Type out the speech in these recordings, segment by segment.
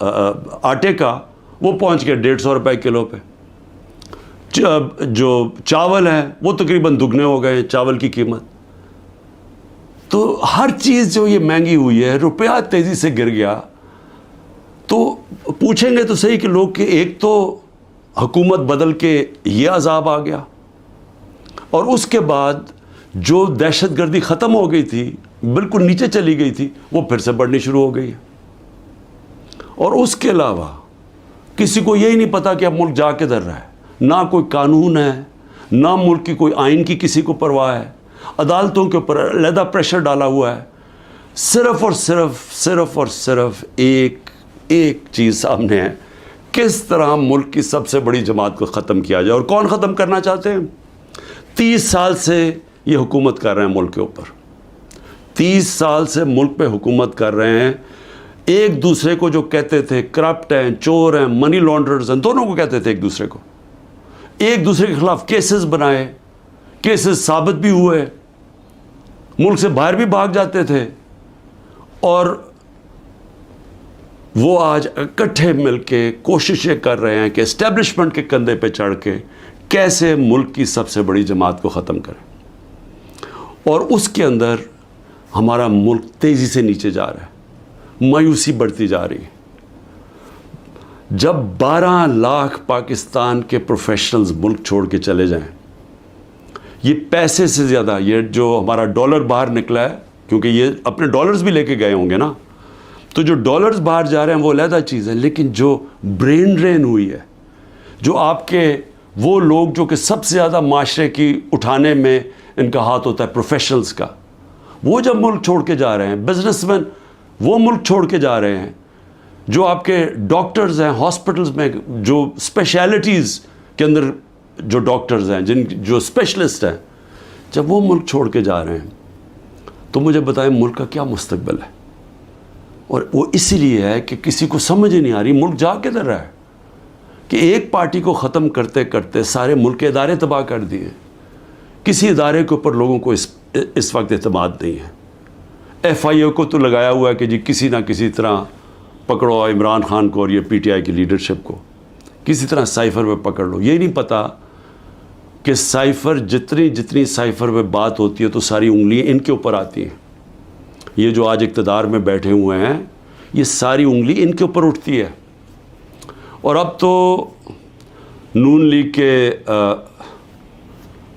آٹے کا وہ پہنچ گیا 150 روپے کلو پہ. جو چاول ہیں وہ تقریباً دگنے ہو گئے چاول کی قیمت. تو ہر چیز جو یہ مہنگی ہوئی ہے, روپیہ تیزی سے گر گیا. تو پوچھیں گے تو صحیح کہ لوگ کہ ایک تو حکومت بدل کے یہ عذاب آ گیا, اور اس کے بعد جو دہشت گردی ختم ہو گئی تھی, بالکل نیچے چلی گئی تھی, وہ پھر سے بڑھنی شروع ہو گئی ہے. اور اس کے علاوہ کسی کو یہی نہیں پتا کہ اب ملک جا کدھر رہا ہے. نہ کوئی قانون ہے, نہ ملک کی کوئی آئین کی کسی کو پرواہ ہے. عدالتوں کے اوپر علیحدہ پریشر ڈالا ہوا ہے. صرف اور صرف ایک چیز سامنے ہے, کس طرح ملک کی سب سے بڑی جماعت کو ختم کیا جائے. اور کون ختم کرنا چاہتے ہیں؟ 30 سال سے یہ حکومت کر رہے ہیں ملک کے اوپر. 30 سال سے ملک پہ حکومت کر رہے ہیں. ایک دوسرے کو جو کہتے تھے کرپٹ ہیں, چور ہیں, منی لانڈررز ہیں, دونوں کو کہتے تھے ایک دوسرے کو. ایک دوسرے کے خلاف کیسز بنائے, کیسز ثابت بھی ہوئے, ملک سے باہر بھی بھاگ جاتے تھے. اور وہ آج اکٹھے مل کے کوششیں کر رہے ہیں کہ اسٹیبلشمنٹ کے کندھے پہ چڑھ کے کیسے ملک کی سب سے بڑی جماعت کو ختم کریں. اور اس کے اندر ہمارا ملک تیزی سے نیچے جا رہا ہے, مایوسی بڑھتی جا رہی ہے. جب 12 لاکھ پاکستان کے پروفیشنلز ملک چھوڑ کے چلے جائیں, یہ پیسے سے زیادہ, یہ جو ہمارا ڈالر باہر نکلا ہے, کیونکہ یہ اپنے ڈالرز بھی لے کے گئے ہوں گے نا, تو جو ڈالرز باہر جا رہے ہیں وہ علیحدہ چیز ہے. لیکن جو برین ڈرین ہوئی ہے, جو آپ کے وہ لوگ جو کہ سب سے زیادہ معاشرے کی اٹھانے میں ان کا ہاتھ ہوتا ہے, پروفیشنلز کا, وہ جب ملک چھوڑ کے جا رہے ہیں, بزنس مین وہ ملک چھوڑ کے جا رہے ہیں, جو آپ کے ڈاکٹرز ہیں ہاسپٹلز میں, جو اسپیشلٹیز کے اندر جو ڈاکٹرز ہیں, جو اسپیشلسٹ ہیں, جب وہ ملک چھوڑ کے جا رہے ہیں, تو مجھے بتائیں ملک کا کیا مستقبل ہے. اور وہ اسی لیے ہے کہ کسی کو سمجھ ہی نہیں آ رہی ملک جا کدھر رہا ہے, کہ ایک پارٹی کو ختم کرتے کرتے سارے ملک کے ادارے تباہ کر دیے. کسی ادارے کے اوپر لوگوں کو اس وقت اعتماد نہیں ہے. FIA کو تو لگایا ہوا ہے کہ جی کسی نہ کسی طرح پکڑو عمران خان کو اور یہ PTI کی لیڈرشپ کو, کسی طرح سائفر پہ پکڑ لو. یہ نہیں پتا کہ سائفر جتنی سائفر پہ بات ہوتی ہے تو ساری انگلیاں ان کے اوپر آتی ہیں. یہ جو آج اقتدار میں بیٹھے ہوئے ہیں, یہ ساری انگلی ان کے اوپر اٹھتی ہے. اور اب تو نون لیگ کے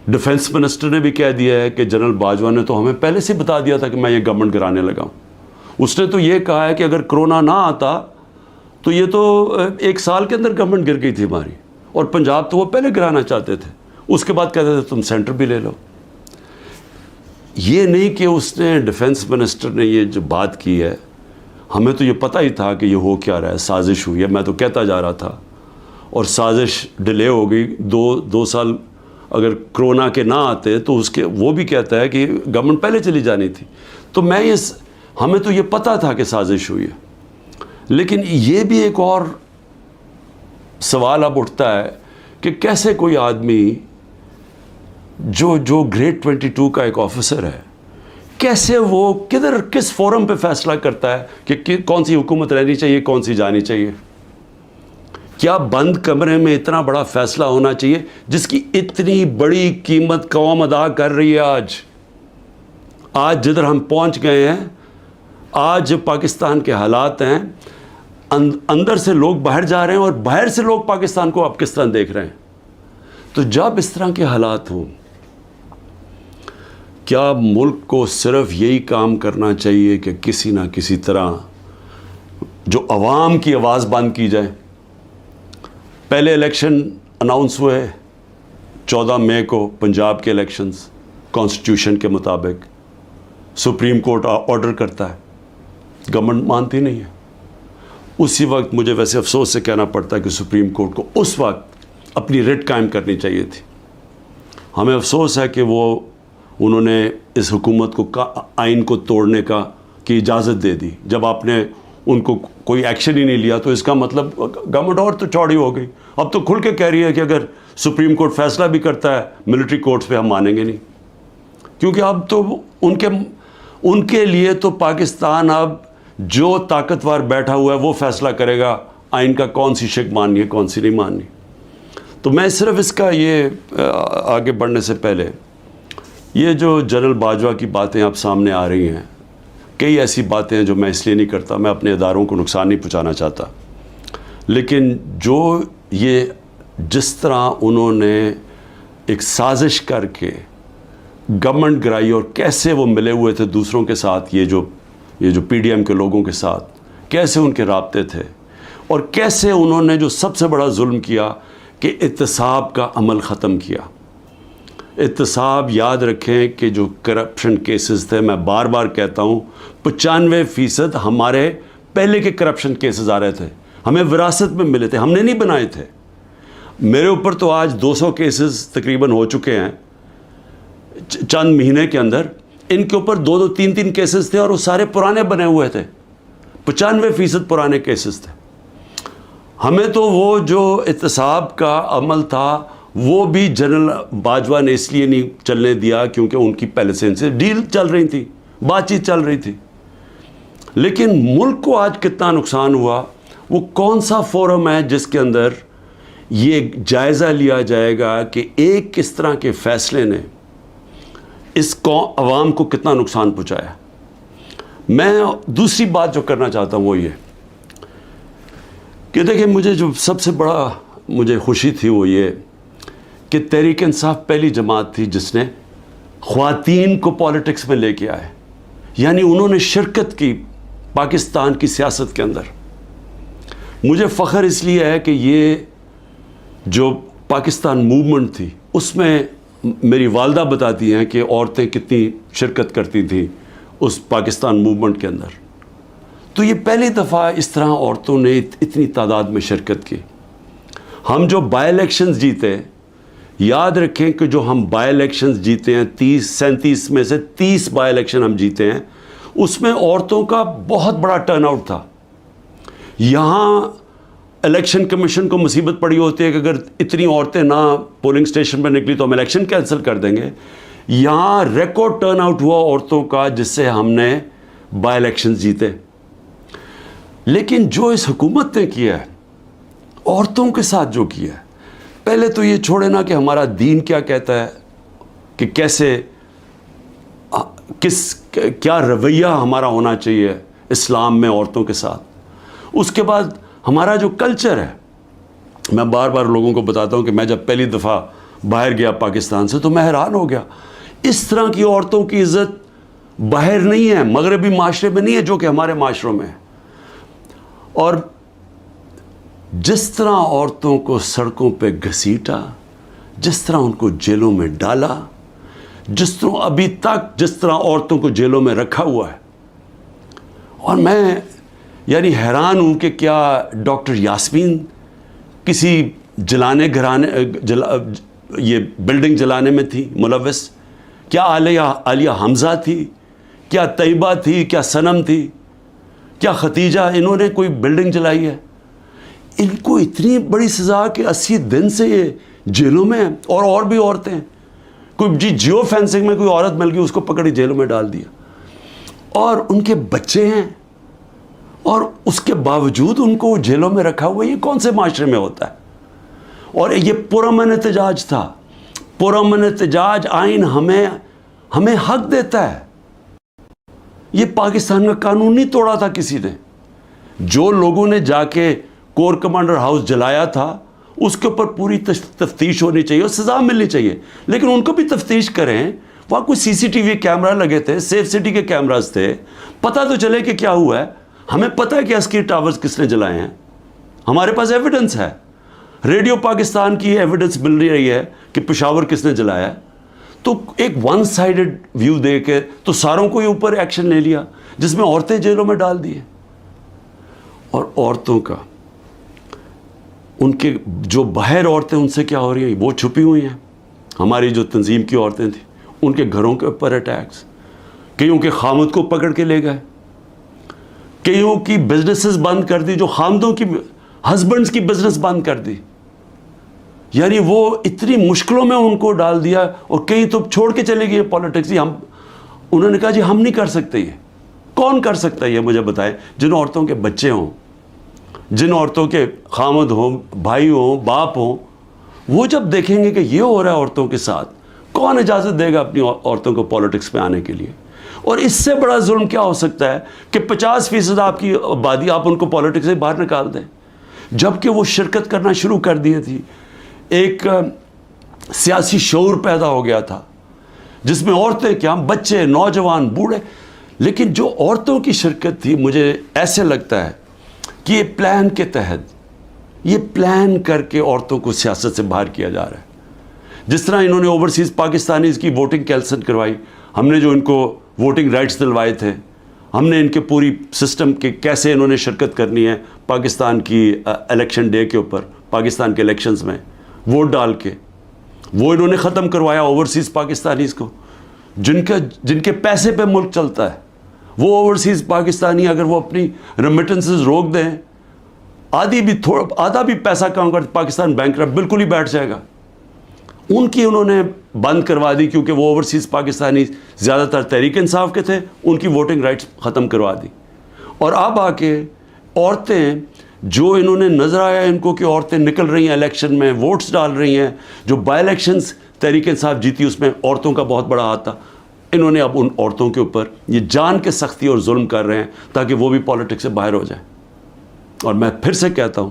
ڈیفنس منسٹر نے بھی کہہ دیا ہے کہ جنرل باجوہ نے تو ہمیں پہلے سے بتا دیا تھا کہ میں یہ گورنمنٹ گرانے لگا ہوں. اس نے تو یہ کہا ہے کہ اگر کرونا نہ آتا تو یہ تو 1 سال کے اندر گورنمنٹ گر گئی تھی ہماری, اور پنجاب تو وہ پہلے گرانا چاہتے تھے. اس کے بعد کہتے تھے تم سینٹر بھی لے لو. یہ نہیں کہ اس نے ڈیفنس منسٹر نے یہ جو بات کی ہے, ہمیں تو یہ پتہ ہی تھا کہ یہ ہو کیا رہا ہے, سازش ہوئی ہے. میں تو کہتا جا رہا تھا, اور سازش ڈیلے ہو گئی. 2 سال اگر کرونا کے نہ آتے تو اس کے وہ بھی کہتا ہے کہ گورنمنٹ پہلے چلی جانی تھی. تو ہمیں تو یہ پتہ تھا کہ سازش ہوئی ہے. لیکن یہ بھی ایک اور سوال اب اٹھتا ہے کہ کیسے کوئی آدمی جو گریڈ 22 کا ایک آفیسر ہے, کیسے وہ کس فورم پہ فیصلہ کرتا ہے کہ کون سی حکومت رہنی چاہیے, کون سی جانی چاہیے. کیا بند کمرے میں اتنا بڑا فیصلہ ہونا چاہیے جس کی اتنی بڑی قیمت قوم ادا کر رہی ہے. آج جدھر ہم پہنچ گئے ہیں, آج پاکستان کے حالات ہیں, اندر سے لوگ باہر جا رہے ہیں اور باہر سے لوگ پاکستان کو اب کس طرح دیکھ رہے ہیں. تو جب اس طرح کے حالات ہوں, کیا ملک کو صرف یہی کام کرنا چاہیے کہ کسی نہ کسی طرح جو عوام کی آواز بند کی جائے. پہلے الیکشن اناؤنس ہوئے 14 مئی کو, پنجاب کے الیکشنز کانسٹیٹیوشن کے مطابق. سپریم کورٹ آرڈر کرتا ہے, گورنمنٹ مانتی نہیں ہے. اسی وقت مجھے ویسے افسوس سے کہنا پڑتا ہے کہ سپریم کورٹ کو اس وقت اپنی ریٹ قائم کرنی چاہیے تھی. ہمیں افسوس ہے کہ انہوں نے اس حکومت کو آئین کو توڑنے کی اجازت دے دی. جب آپ نے ان کو کوئی ایکشن ہی نہیں لیا تو اس کا مطلب گورنمنٹ اور تو چوڑی ہو گئی. اب تو کھل کے کہہ رہی ہے کہ اگر سپریم کورٹ فیصلہ بھی کرتا ہے ملٹری کورٹس پہ ہم مانیں گے نہیں, کیونکہ اب تو ان کے لیے تو پاکستان اب جو طاقتور بیٹھا ہوا ہے وہ فیصلہ کرے گا آئین کا کون سی شق ماننی ہے کون سی نہیں ماننی. تو میں صرف اس کا یہ آگے بڑھنے سے پہلے یہ جو جنرل باجوہ کی باتیں اب سامنے آ رہی ہیں, کئی ایسی باتیں ہیں جو میں اس لیے نہیں کرتا, میں اپنے اداروں کو نقصان نہیں پہنچانا چاہتا, لیکن جو یہ جس طرح انہوں نے ایک سازش کر کے گورنمنٹ گرائی اور کیسے وہ ملے ہوئے تھے دوسروں کے ساتھ, یہ جو پی ڈی ایم کے لوگوں کے ساتھ کیسے ان کے رابطے تھے, اور کیسے انہوں نے جو سب سے بڑا ظلم کیا کہ احتساب کا عمل ختم کیا. احتساب یاد رکھیں کہ جو کرپشن کیسز تھے, میں بار بار کہتا ہوں 95% ہمارے پہلے کے کرپشن کیسز آ رہے تھے, ہمیں وراثت میں ملے تھے, ہم نے نہیں بنائے تھے. میرے اوپر تو آج 200 کیسز تقریباً ہو چکے ہیں چند مہینے کے اندر, ان کے اوپر 2 3 کیسز تھے اور وہ سارے پرانے بنے ہوئے تھے, 95% پرانے کیسز تھے. ہمیں تو وہ جو احتساب کا عمل تھا وہ بھی جنرل باجوہ نے اس لیے نہیں چلنے دیا کیونکہ ان کی پہلے سے ان سے ڈیل چل رہی تھی, بات چیت چل رہی تھی. لیکن ملک کو آج کتنا نقصان ہوا, وہ کون سا فورم ہے جس کے اندر یہ جائزہ لیا جائے گا کہ ایک کس طرح کے فیصلے نے اس عوام کو کتنا نقصان پہنچایا. میں دوسری بات جو کرنا چاہتا ہوں وہ یہ کہ دیکھیں, مجھے جو سب سے بڑا مجھے خوشی تھی وہ یہ کہ تحریک انصاف پہلی جماعت تھی جس نے خواتین کو پالیٹکس میں لے کے آئے, یعنی انہوں نے شرکت کی پاکستان کی سیاست کے اندر. مجھے فخر اس لیے ہے کہ یہ جو پاکستان موومنٹ تھی اس میں میری والدہ بتاتی ہیں کہ عورتیں کتنی شرکت کرتی تھیں اس پاکستان موومنٹ کے اندر. تو یہ پہلی دفعہ اس طرح عورتوں نے اتنی تعداد میں شرکت کی. ہم جو بائی الیکشنز جیتے, یاد رکھیں کہ جو ہم بائی الیکشنز جیتے ہیں 37 میں سے 30 بائی الیکشن ہم جیتے ہیں, اس میں عورتوں کا بہت بڑا ٹرن آؤٹ تھا. یہاں الیکشن کمیشن کو مصیبت پڑی ہوتی ہے کہ اگر اتنی عورتیں نہ پولنگ اسٹیشن پر نکلی تو ہم الیکشن کینسل کر دیں گے. یہاں ریکارڈ ٹرن آؤٹ ہوا عورتوں کا جس سے ہم نے بائی الیکشنز جیتے. لیکن جو اس حکومت نے کیا ہے عورتوں کے ساتھ جو کیا ہے, پہلے تو یہ چھوڑے نا کہ ہمارا دین کیا کہتا ہے کہ کیسے کیا رویہ ہمارا ہونا چاہیے اسلام میں عورتوں کے ساتھ. اس کے بعد ہمارا جو کلچر ہے, میں بار بار لوگوں کو بتاتا ہوں کہ میں جب پہلی دفعہ باہر گیا پاکستان سے تو میں حیران ہو گیا, اس طرح کی عورتوں کی عزت باہر نہیں ہے, مغربی معاشرے میں نہیں ہے جو کہ ہمارے معاشروں میں ہے. اور جس طرح عورتوں کو سڑکوں پہ گھسیٹا, جس طرح ان کو جیلوں میں ڈالا, جس طرح ابھی تک جس طرح عورتوں کو جیلوں میں رکھا ہوا ہے, اور میں یعنی حیران ہوں کہ کیا ڈاکٹر یاسمین کسی جلانے گھرانے یہ بلڈنگ جلانے میں تھی ملوث, کیا عالیہ حمزہ تھی, کیا طیبہ تھی, کیا صنم تھی, کیا ختیجہ, انہوں نے کوئی بلڈنگ جلائی ہے؟ ان کو اتنی بڑی سزا کہ 80 دن سے یہ جیلوں میں ہیں. اور بھی عورتیں, کوئی جیو فینسنگ میں کوئی عورت مل گئی اس کو پکڑی جیلوں میں ڈال دیا, اور ان کے بچے ہیں اور اس کے باوجود ان کو جیلوں میں رکھا ہوا. یہ کون سے معاشرے میں ہوتا ہے؟ اور یہ پرامن احتجاج تھا, پرامن احتجاج آئین ہمیں حق دیتا ہے. یہ پاکستان کا قانون نہیں توڑا تھا کسی نے. جو لوگوں نے جا کے کور کمانڈر ہاؤس جلایا تھا اس کے اوپر پوری تفتیش ہونی چاہیے اور سزا ملنی چاہیے, لیکن ان کو بھی تفتیش کریں. وہاں کوئی سی سی ٹی وی کیمرہ لگے تھے, سیف سٹی کے کیمراز تھے, پتہ تو چلے کہ کیا ہوا ہے. ہمیں پتہ ہے کہ عسکری ٹاورز کس نے جلائے ہیں, ہمارے پاس ایویڈنس ہے. ریڈیو پاکستان کی ایویڈنس مل رہی ہے کہ پشاور کس نے جلایا ہے. تو ایک ون سائیڈڈ ویو دے کے تو ساروں کو ہی اوپر ایکشن لے لیا جس میں عورتیں جیلوں میں ڈال دیے. اور عورتوں کا ان کے جو باہر عورتیں ان سے کیا ہو رہی ہیں وہ چھپی ہوئی ہیں. ہماری جو تنظیم کی عورتیں تھیں ان کے گھروں کے اوپر اٹیکس, کئیوں کے خامد کو پکڑ کے لے گئے, کئیوں کی بزنسز بند کر دی, جو خامدوں کی ہسبینڈز کی بزنس بند کر دی. یعنی وہ اتنی مشکلوں میں ان کو ڈال دیا, اور کئی تو چھوڑ کے چلے گئے پالیٹکس. انہوں نے کہا جی ہم نہیں کر سکتے, یہ کون کر سکتا ہے یہ مجھے بتائیں؟ جن عورتوں کے بچے ہوں، جن عورتوں کے خامد ہوں، بھائی ہوں، باپ ہوں، وہ جب دیکھیں گے کہ یہ ہو رہا ہے عورتوں کے ساتھ، کون اجازت دے گا اپنی عورتوں کو پالیٹکس میں آنے کے لیے؟ اور اس سے بڑا ظلم کیا ہو سکتا ہے کہ 50% آپ کی آبادی آپ ان کو پالیٹکس سے باہر نکال دیں، جبکہ وہ شرکت کرنا شروع کر دی تھی. ایک سیاسی شعور پیدا ہو گیا تھا جس میں عورتیں کیا، بچے، نوجوان، بوڑھے. لیکن جو عورتوں کی شرکت تھی، مجھے ایسے لگتا ہے کہ یہ پلان کے تحت، یہ پلان کر کے عورتوں کو سیاست سے باہر کیا جا رہا ہے. جس طرح انہوں نے اوورسیز پاکستانیز کی ووٹنگ کینسل کروائی، ہم نے جو ان کو ووٹنگ رائٹس دلوائے تھے، ہم نے ان کے پوری سسٹم کے کیسے انہوں نے شرکت کرنی ہے پاکستان کی الیکشن ڈے کے اوپر، پاکستان کے الیکشنز میں ووٹ ڈال کے، وہ انہوں نے ختم کروایا اوورسیز پاکستانیز کو، جن کے پیسے پہ ملک چلتا ہے. وہ اوورسیز پاکستانی اگر وہ اپنی ریمیٹنسز روک دیں، آدھا بھی پیسہ کام کر، پاکستان بینکرپٹ بالکل ہی بیٹھ جائے گا. ان کی انہوں نے بند کروا دی کیونکہ وہ اوورسیز پاکستانی زیادہ تر تحریک انصاف کے تھے، ان کی ووٹنگ رائٹس ختم کروا دی. اور اب آ کے عورتیں، جو انہوں نے نظر آیا ان کو کہ عورتیں نکل رہی ہیں الیکشن میں، ووٹس ڈال رہی ہیں، جو بائی الیکشنز تحریک انصاف جیتی اس میں عورتوں کا بہت بڑا ہاتھ تھا، انہوں نے اب ان عورتوں کے اوپر یہ جان کے سختی اور ظلم کر رہے ہیں تاکہ وہ بھی پالیٹکس سے باہر ہو جائیں. اور میں پھر سے کہتا ہوں،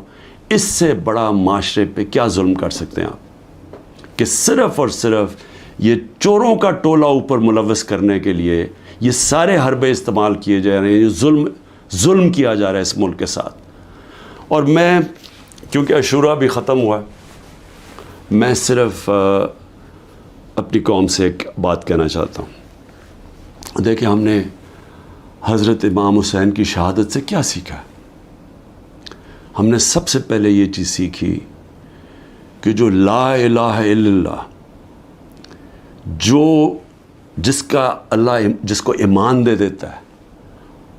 اس سے بڑا معاشرے پہ کیا ظلم کر سکتے ہیں آپ کہ صرف اور صرف یہ چوروں کا ٹولہ اوپر ملوث کرنے کے لیے یہ سارے حربے استعمال کیے جا رہے ہیں، یہ ظلم کیا جا رہا ہے اس ملک کے ساتھ. اور میں، کیونکہ عاشورہ بھی ختم ہوا ہے، میں صرف اپنی قوم سے ایک بات کہنا چاہتا ہوں. دیکھیں، ہم نے حضرت امام حسین کی شہادت سے کیا سیکھا؟ ہم نے سب سے پہلے یہ چیز سیکھی کہ جو لا الہ الا اللہ، جس کا اللہ جس کو ایمان دے دیتا ہے،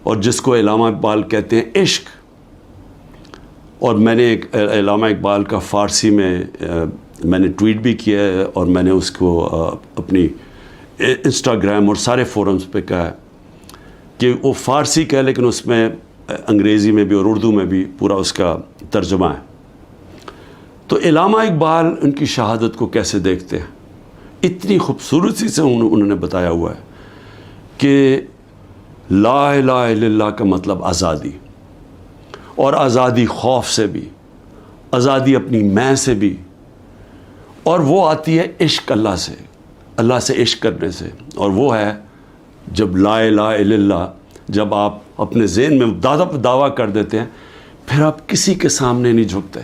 اور جس کو علامہ اقبال کہتے ہیں عشق. اور میں نے ایک علامہ اقبال کا فارسی میں نے ٹویٹ بھی کیا ہے، اور میں نے اس کو اپنی انسٹاگرام اور سارے فورمز پہ کہا ہے کہ وہ فارسی کا ہے لیکن اس میں انگریزی میں بھی اور اردو میں بھی پورا اس کا ترجمہ ہے. تو علامہ اقبال ان کی شہادت کو کیسے دیکھتے ہیں؟ اتنی خوبصورتی سے انہوں نے بتایا ہوا ہے کہ لا الہ الا اللہ کا مطلب آزادی، اور آزادی خوف سے بھی، آزادی اپنی میں سے بھی، اور وہ آتی ہے عشق اللہ سے عشق کرنے سے. اور وہ ہے جب لا الہ الا اللہ، جب آپ اپنے ذہن میں دعویٰ کر دیتے ہیں، پھر آپ کسی کے سامنے نہیں جھکتے.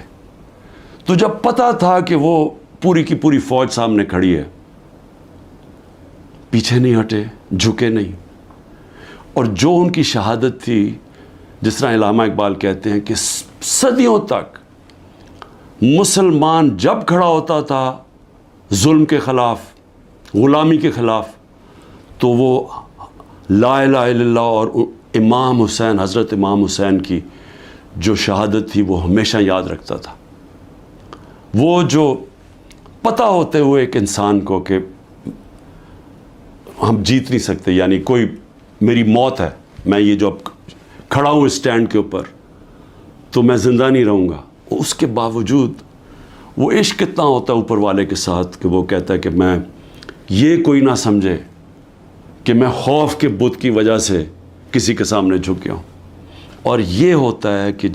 تو جب پتہ تھا کہ وہ پوری کی پوری فوج سامنے کھڑی ہے، پیچھے نہیں ہٹے، جھکے نہیں. اور جو ان کی شہادت تھی، جس طرح علامہ اقبال کہتے ہیں کہ صدیوں تک مسلمان جب کھڑا ہوتا تھا ظلم کے خلاف، غلامی کے خلاف، تو وہ لا الہ الا اللہ اور امام حسین، حضرت امام حسین کی جو شہادت تھی وہ ہمیشہ یاد رکھتا تھا. وہ جو پتہ ہوتے ہوئے ایک انسان کو کہ ہم جیت نہیں سکتے، یعنی کوئی میری موت ہے، میں یہ جو اب کھڑا ہوں اسٹینڈ کے اوپر تو میں زندہ نہیں رہوں گا، اس کے باوجود وہ عشق کتنا ہوتا ہے اوپر والے کے ساتھ کہ وہ کہتا ہے کہ میں یہ کوئی نہ سمجھے کہ میں خوف کے بت کی وجہ سے کسی کے سامنے جھک گیا ہوں. اور یہ ہوتا ہے کہ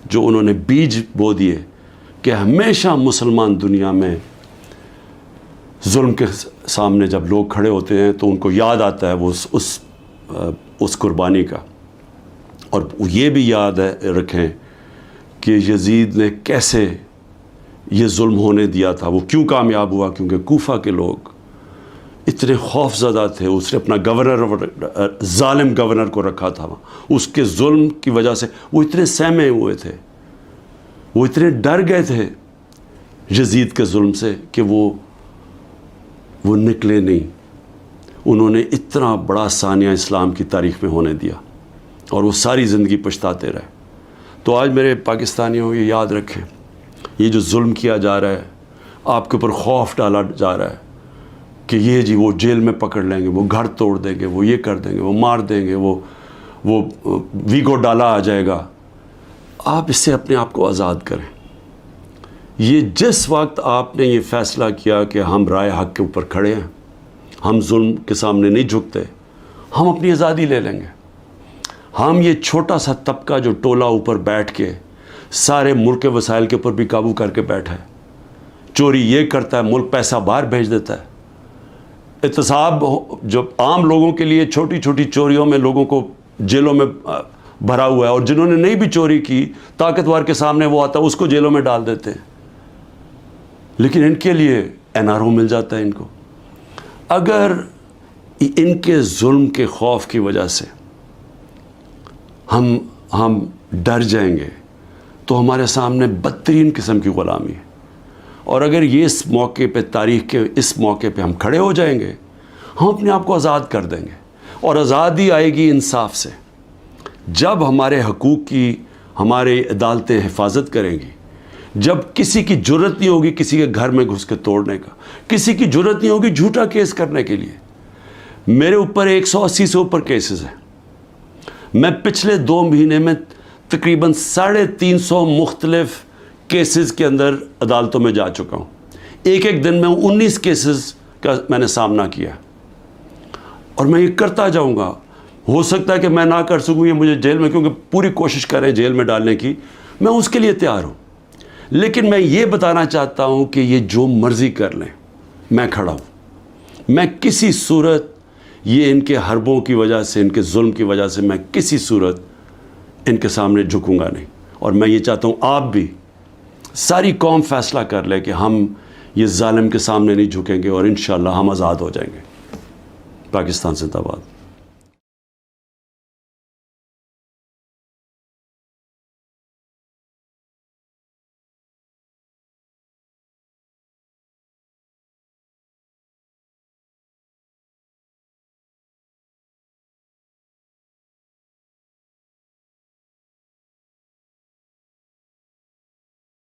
جو انہوں نے بیج بو دیے کہ ہمیشہ مسلمان دنیا میں ظلم کے سامنے جب لوگ کھڑے ہوتے ہیں تو ان کو یاد آتا ہے وہ اس قربانی کا. اور یہ بھی یاد رکھیں کہ یزید نے کیسے یہ ظلم ہونے دیا تھا، وہ کیوں کامیاب ہوا، کیونکہ کوفہ کے لوگ اتنے خوف زدہ تھے. اس نے اپنا گورنر، ظالم گورنر کو رکھا تھا وہاں، اس کے ظلم کی وجہ سے وہ اتنے سہمے ہوئے تھے، وہ اتنے ڈر گئے تھے یزید کے ظلم سے کہ وہ نکلے نہیں. انہوں نے اتنا بڑا ثانیہ اسلام کی تاریخ میں ہونے دیا اور وہ ساری زندگی پچھتاتے رہے. تو آج میرے پاکستانیوں یہ یاد رکھیں، یہ جو ظلم کیا جا رہا ہے، آپ کے اوپر خوف ڈالا جا رہا ہے کہ یہ جی وہ جیل میں پکڑ لیں گے، وہ گھر توڑ دیں گے، وہ یہ کر دیں گے، وہ مار دیں گے، وہ وہ ویگو ڈالا آ جائے گا. آپ اس سے اپنے آپ کو آزاد کریں. یہ جس وقت آپ نے یہ فیصلہ کیا کہ ہم رائے حق کے اوپر کھڑے ہیں, ہم ظلم کے سامنے نہیں جھکتے, ہم اپنی آزادی لے لیں گے. ہم یہ چھوٹا سا طبقہ جو ٹولہ اوپر بیٹھ کے سارے ملک کے وسائل کے اوپر بھی قابو کر کے بیٹھا ہے, چوری یہ کرتا ہے, ملک پیسہ باہر بھیج دیتا ہے. احتساب جو عام لوگوں کے لیے چھوٹی چھوٹی چوریوں میں لوگوں کو جیلوں میں بھرا ہوا ہے, اور جنہوں نے نہیں بھی چوری کی طاقتور کے سامنے وہ آتا ہے اس کو جیلوں میں ڈال دیتے ہیں. لیکن ان کے لیے NRO مل جاتا ہے ان کو. اگر ان کے ظلم کے خوف کی وجہ سے ہم ڈر جائیں گے تو ہمارے سامنے بدترین قسم کی غلامی ہے. اور اگر یہ اس موقع پہ, تاریخ کے اس موقع پہ ہم کھڑے ہو جائیں گے, ہم اپنے آپ کو آزاد کر دیں گے. اور آزادی آئے گی انصاف سے. جب ہمارے حقوق کی ہمارے عدالتیں حفاظت کریں گی, جب کسی کی جرت نہیں ہوگی کسی کے گھر میں گھس کے توڑنے کا, کسی کی جرت نہیں ہوگی جھوٹا کیس کرنے کے لیے. میرے اوپر 180 سے اوپر کیسز ہیں. میں پچھلے 2 مہینے میں تقریباً 350 مختلف کیسز کے اندر عدالتوں میں جا چکا ہوں. ایک دن میں 19 کیسز کا میں نے سامنا کیا, اور میں یہ کرتا جاؤں گا. ہو سکتا ہے کہ میں نہ کر سکوں یہ مجھے جیل میں, کیونکہ پوری کوشش کریں جیل میں ڈالنے کی, میں اس کے لیے تیار ہوں. لیکن میں یہ بتانا چاہتا ہوں کہ یہ جو مرضی کر لیں, میں کھڑا ہوں. میں کسی صورت یہ ان کے حربوں کی وجہ سے, ان کے ظلم کی وجہ سے میں کسی صورت ان کے سامنے جھکوں گا نہیں. اور میں یہ چاہتا ہوں آپ بھی, ساری قوم فیصلہ کر لے کہ ہم یہ ظالم کے سامنے نہیں جھکیں گے, اور انشاءاللہ ہم آزاد ہو جائیں گے. پاکستان زندہ باد.